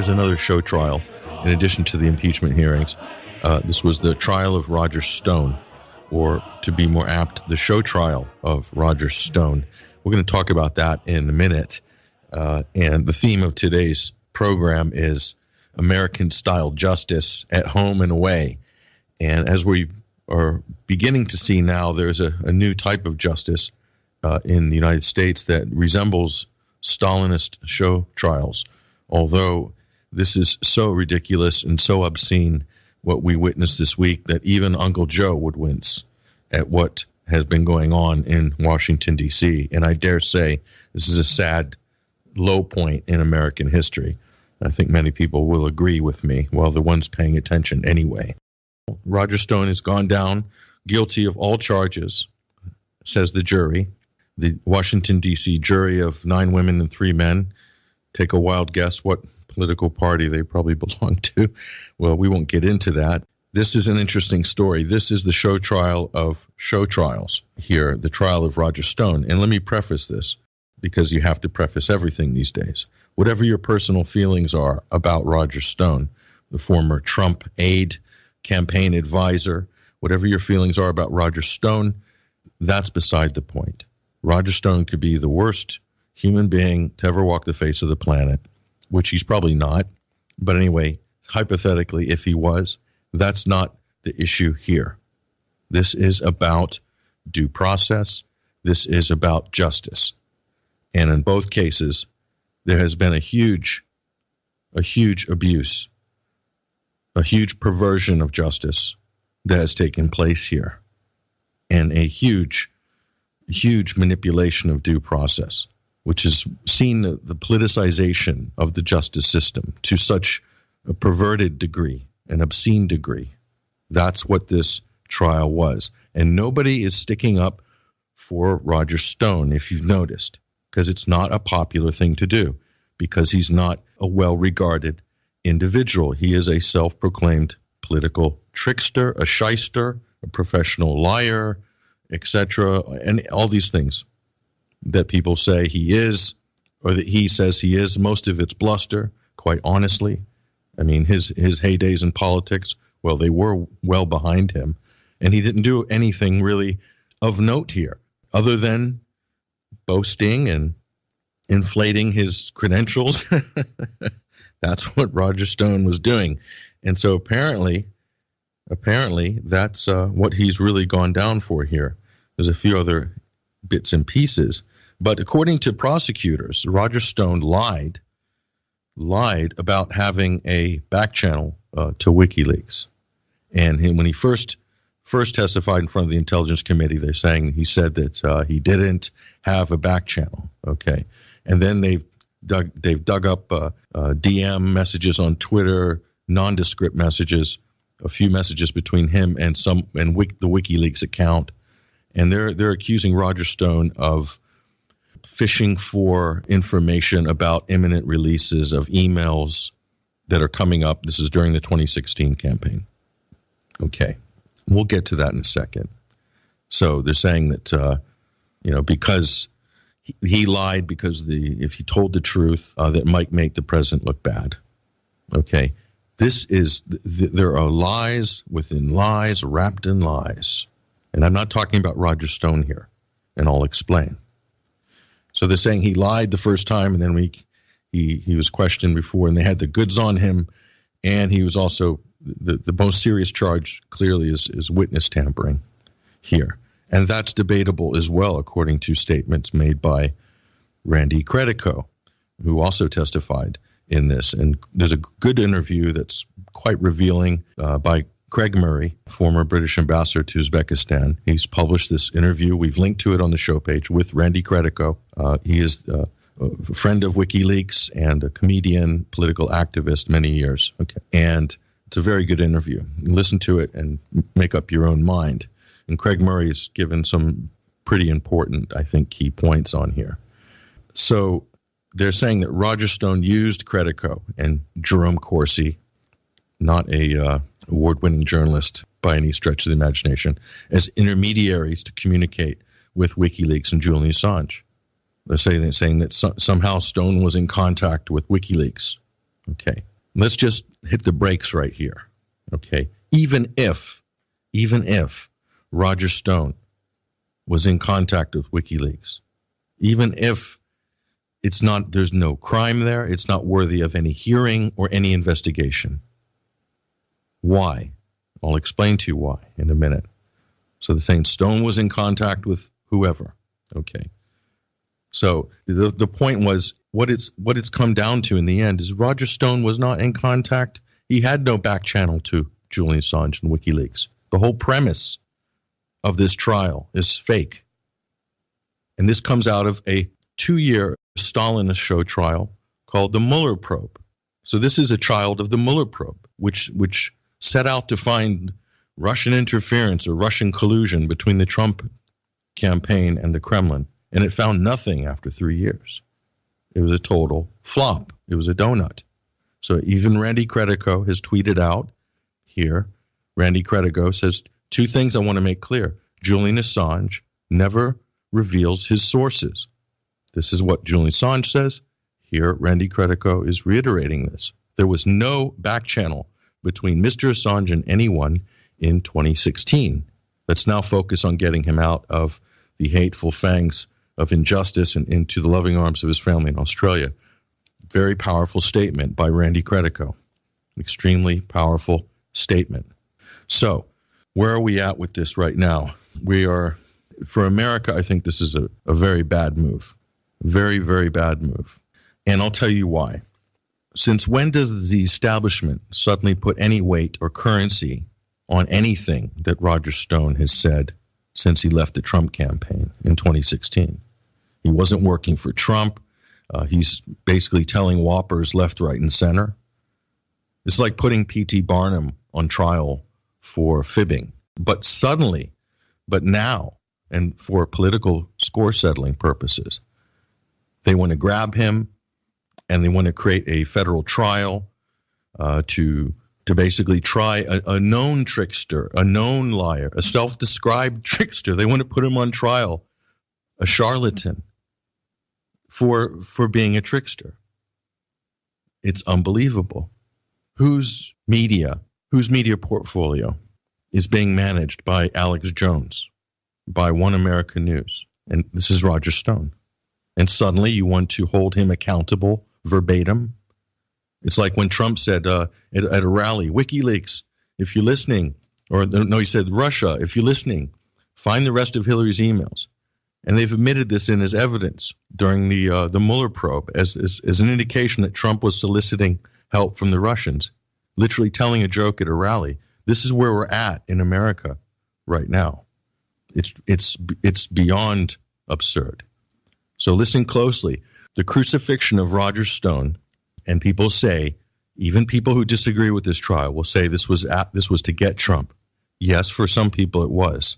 Here's another show trial in addition to the impeachment hearings. This was the trial of Roger Stone, or to be more apt, the show trial of Roger Stone. We're going to talk about that in a minute. And the theme of today's program is American-style justice at home and away. And as we are beginning to see now, there's a new type of justice in the United States that resembles Stalinist show trials. Although this is so ridiculous and so obscene, what we witnessed this week, that even Uncle Joe would wince at what has been going on in Washington, D.C. And I dare say this is a sad low point in American history. I think many people will agree with me, well, the ones paying attention anyway. Roger Stone has gone down guilty of all charges, says the jury. The Washington, D.C. jury of 9 women and 3 men. Take a wild guess what political party they probably belong to. Well, we won't get into that. This is an interesting story. This is the show trial of show trials here, the trial of Roger Stone. And let me preface this, because you have to preface everything these days. Whatever your personal feelings are about Roger Stone, the former Trump aide, campaign advisor, whatever your feelings are about Roger Stone, that's beside the point. Roger Stone could be the worst human being to ever walk the face of the planet, which he's probably not. But anyway, hypothetically, if he was, that's not the issue here. This is about due process. This is about justice. And in both cases, there has been a huge abuse, a huge perversion of justice that has taken place here, and a huge manipulation of due process, which has seen the politicization of the justice system to such a perverted degree, an obscene degree. That's what this trial was. And nobody is sticking up for Roger Stone, if you've noticed, because it's not a popular thing to do, because he's not a well-regarded individual. He is a self-proclaimed political trickster, a shyster, a professional liar, etc., and all these things that people say he is, or that he says he is. Most of it's bluster, quite honestly. I mean, his heydays in politics, well, they were well behind him, and he didn't do anything really of note here, other than boasting and inflating his credentials. That's what Roger Stone was doing. And so apparently that's what he's really gone down for here. There's a few other bits and pieces. But according to prosecutors, Roger Stone lied about having a back channel to WikiLeaks. And when he first testified in front of the Intelligence Committee, they're saying he said that he didn't have a back channel. Okay. And then they've dug up DM messages on Twitter, nondescript messages, a few messages between him and the WikiLeaks account, and they're accusing Roger Stone of fishing for information about imminent releases of emails that are coming up. This is during the 2016 campaign. Okay, we'll get to that in a second. So they're saying that because he lied, because if he told the truth, that might make the president look bad. Okay, there are lies within lies, wrapped in lies. And I'm not talking about Roger Stone here, and I'll explain. So they're saying he lied the first time, and then he was questioned before, and they had the goods on him, and he was also, the most serious charge clearly is witness tampering here. And that's debatable as well, according to statements made by Randy Credico, who also testified in this. And there's a good interview that's quite revealing by Craig Murray, former British ambassador to Uzbekistan. He's published this interview. We've linked to it on the show page with Randy Credico. He is a friend of WikiLeaks and a comedian, political activist, many years. Okay, and it's a very good interview. Listen to it and make up your own mind. And Craig Murray's given some pretty important, I think, key points on here. So they're saying that Roger Stone used Credico and Jerome Corsi, not a award-winning journalist by any stretch of the imagination, as intermediaries to communicate with WikiLeaks and Julian Assange. They're saying that somehow Stone was in contact with WikiLeaks. Okay, Let's just hit the brakes right here. Okay. Even if Roger Stone was in contact with WikiLeaks, even if there's no crime there, it's not worthy of any hearing or any investigation. Why? I'll explain to you why in a minute. So they're saying Stone was in contact with whoever. Okay. So the point was, what it's come down to in the end is Roger Stone was not in contact. He had no back channel to Julian Assange and WikiLeaks. The whole premise of this trial is fake. And this comes out of a 2-year Stalinist show trial called the Mueller probe. So this is a child of the Mueller probe, which set out to find Russian interference or Russian collusion between the Trump campaign and the Kremlin. And it found nothing after 3 years. It was a total flop. It was a donut. So even Randy Credico has tweeted out here. Randy Credico says 2 things I want to make clear. Julian Assange never reveals his sources. This is what Julian Assange says. Here, Randy Credico is reiterating this. There was no back channel between Mr. Assange and anyone in 2016. Let's now focus on getting him out of the hateful fangs of injustice and into the loving arms of his family in Australia. Very powerful statement by Randy Credico. Extremely powerful statement. So, where are we at with this right now? We are, for America, I think this is a very bad move. Very, very bad move. And I'll tell you why. Since when does the establishment suddenly put any weight or currency on anything that Roger Stone has said since he left the Trump campaign in 2016? He wasn't working for Trump. He's basically telling whoppers left, right, and center. It's like putting P.T. Barnum on trial for fibbing. But now, and for political score-settling purposes, they want to grab him and they want to create a federal trial to basically try a known trickster, a known liar, a self-described trickster. They want to put him on trial, a charlatan, for being a trickster. It's unbelievable. Whose media portfolio is being managed by Alex Jones, by One American News? And this is Roger Stone. And suddenly you want to hold him accountable verbatim? It's like when Trump said at a rally, WikiLeaks, if you're listening, or no, he said, Russia, if you're listening, find the rest of Hillary's emails. And they've admitted this in as evidence during the Mueller probe as an indication that Trump was soliciting help from the Russians, literally telling a joke at a rally. This is where we're at in America right now. It's beyond absurd. So listen closely. The crucifixion of Roger Stone, and people say, even people who disagree with this trial will say this was to get Trump. Yes, for some people it was.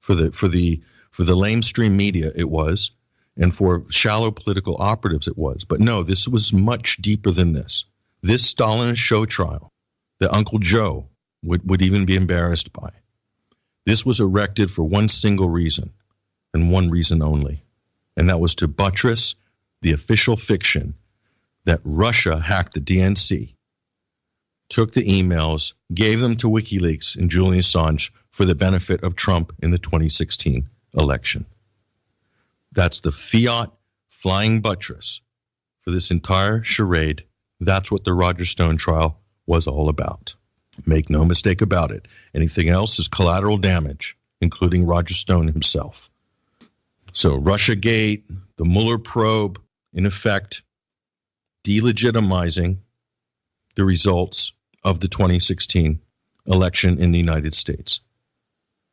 For the lamestream media it was, and for shallow political operatives it was. But no, this was much deeper than this. This Stalinist show trial that Uncle Joe would even be embarrassed by. This was erected for one single reason, and one reason only, and that was to buttress the official fiction that Russia hacked the DNC, took the emails, gave them to WikiLeaks and Julian Assange for the benefit of Trump in the 2016 election. That's the fiat flying buttress for this entire charade. That's what the Roger Stone trial was all about. Make no mistake about it. Anything else is collateral damage, including Roger Stone himself. So Russiagate, the Mueller probe, in effect, delegitimizing the results of the 2016 election in the United States.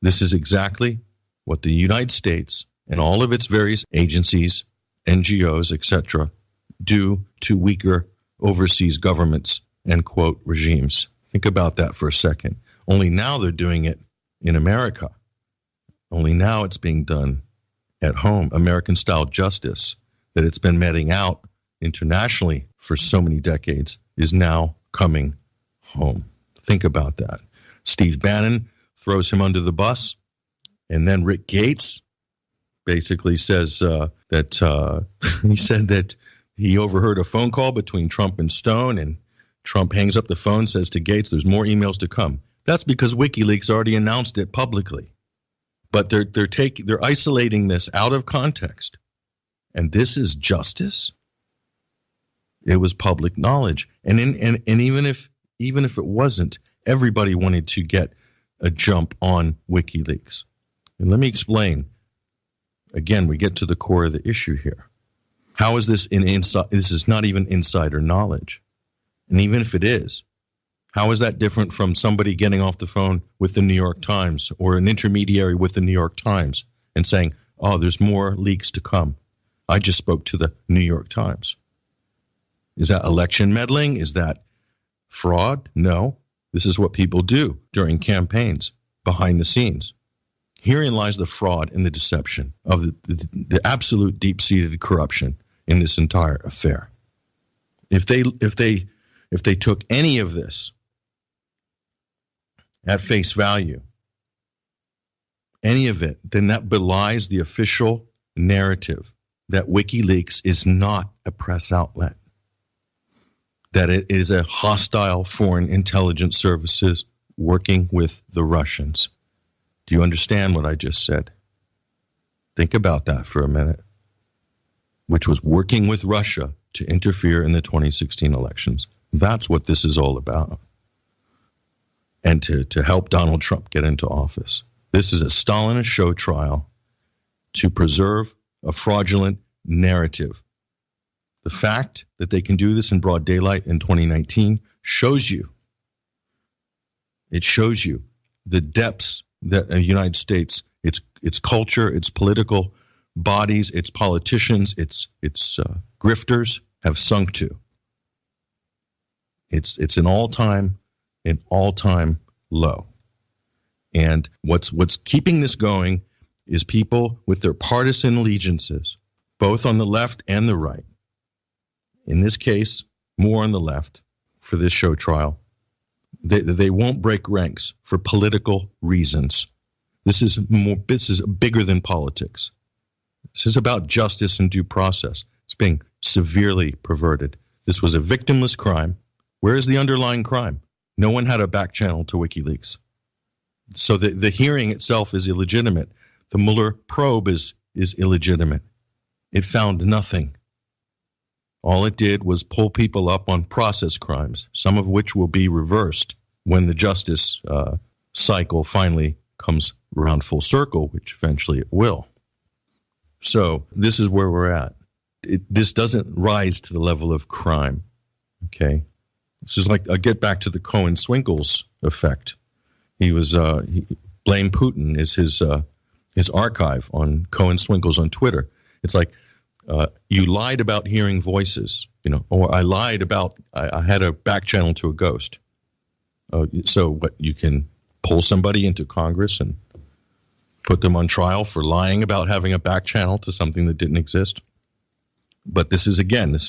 This is exactly what the United States and all of its various agencies, NGOs, etc., do to weaker overseas governments and, quote, regimes. Think about that for a second. Only now they're doing it in America. Only now it's being done at home. American-style justice that it's been meting out internationally for so many decades is now coming home. Think about that. Steve Bannon throws him under the bus, and then Rick Gates basically says that he said that he overheard a phone call between Trump and Stone, and Trump hangs up the phone, says to Gates, there's more emails to come. That's because WikiLeaks already announced it publicly. But they're isolating this out of context. And this is justice? It was public knowledge. And even if it wasn't, everybody wanted to get a jump on WikiLeaks. And let me explain. Again, we get to the core of the issue here. How is this this is not even insider knowledge. And even if it is, how is that different from somebody getting off the phone with the New York Times or an intermediary with the New York Times and saying, oh, there's more leaks to come? I just spoke to the New York Times. Is that election meddling? Is that fraud? No. This is what people do during campaigns, behind the scenes. Herein lies the fraud and the deception of the absolute deep-seated corruption in this entire affair. If they took any of this at face value, any of it, then that belies the official narrative that WikiLeaks is not a press outlet, that it is a hostile foreign intelligence services working with the Russians. Do you understand what I just said? Think about that for a minute. Which was working with Russia to interfere in the 2016 elections. That's what this is all about. And to help Donald Trump get into office. This is a Stalinist show trial to preserve a fraudulent narrative. The fact that they can do this in broad daylight in 2019 shows you the depths that the United States, its culture, its political bodies, its politicians, its grifters have sunk to. It's an all-time low. And what's keeping this going is people with their partisan allegiances, both on the left and the right. In this case, more on the left for this show trial. They won't break ranks for political reasons. This is bigger than politics. This is about justice and due process. It's being severely perverted. This was a victimless crime. Where is the underlying crime? No one had a back channel to WikiLeaks. So the hearing itself is illegitimate. The Mueller probe is illegitimate. It found nothing. All it did was pull people up on process crimes, some of which will be reversed when the justice cycle finally comes around full circle, which eventually it will. So this is where we're at. This doesn't rise to the level of crime, okay? This is like, I'll get back to the Cohen-Swinkles effect. He blame Putin is his archive on Cohen-Swinkles on Twitter. It's like, you lied about hearing voices, or I lied about, I had a back channel to a ghost. So what, you can pull somebody into Congress and put them on trial for lying about having a back channel to something that didn't exist? But this is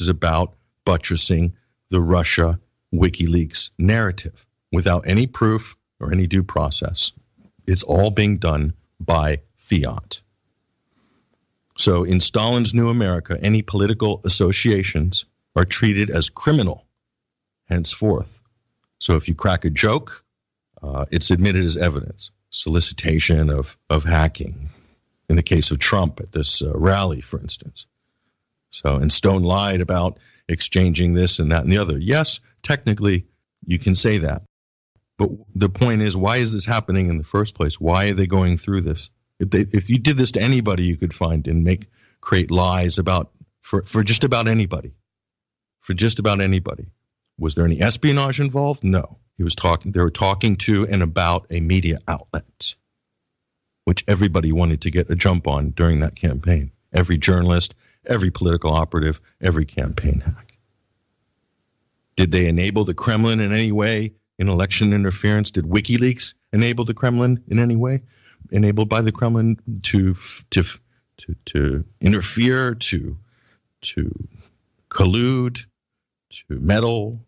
about buttressing the Russia WikiLeaks narrative without any proof or any due process. It's all being done by fiat. So in Stalin's New America, any political associations are treated as criminal henceforth. So if you crack a joke, it's admitted as evidence. Solicitation of hacking, in the case of Trump at this rally, for instance. So, and Stone lied about exchanging this and that and the other. Yes, technically, you can say that. But the point is, why is this happening in the first place? Why are they going through this? If you did this to anybody, you could find and create lies about for just about anybody. For just about anybody. Was there any espionage involved? No. They were talking to and about a media outlet, which everybody wanted to get a jump on during that campaign. Every journalist, every political operative, every campaign hack. Did they enable the Kremlin in any way in election interference? Did WikiLeaks enable the Kremlin in any way? Enabled by the Kremlin to interfere, to collude, to meddle,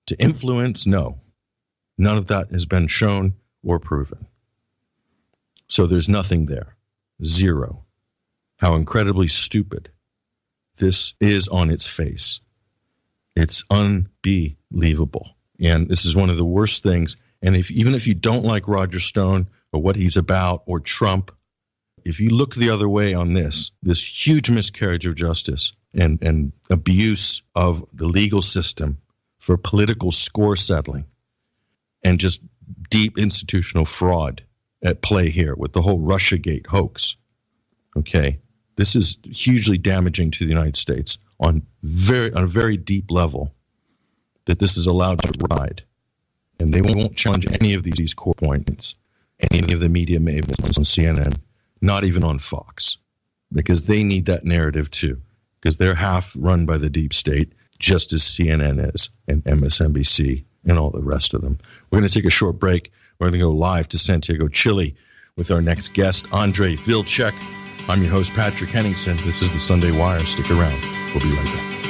to influence? No. None of that has been shown or proven. So there's nothing there. Zero. How incredibly stupid this is on its face. It's unbelievable. And this is one of the worst things. And even if you don't like Roger Stone or what he's about or Trump, if you look the other way on this huge miscarriage of justice and abuse of the legal system for political score settling and just deep institutional fraud at play here with the whole Russiagate hoax, okay, this is hugely damaging to the United States on a very deep level, that this is allowed to ride. And they won't challenge any of these core points, any of the media mavens on CNN, not even on Fox, because they need that narrative too, because they're half run by the deep state, just as CNN is, and MSNBC, and all the rest of them. We're going to take a short break. We're going to go live to Santiago, Chile, with our next guest, Andrei Vilcek. I'm your host, Patrick Henningsen. This is the Sunday Wire. Stick around. We'll be right back.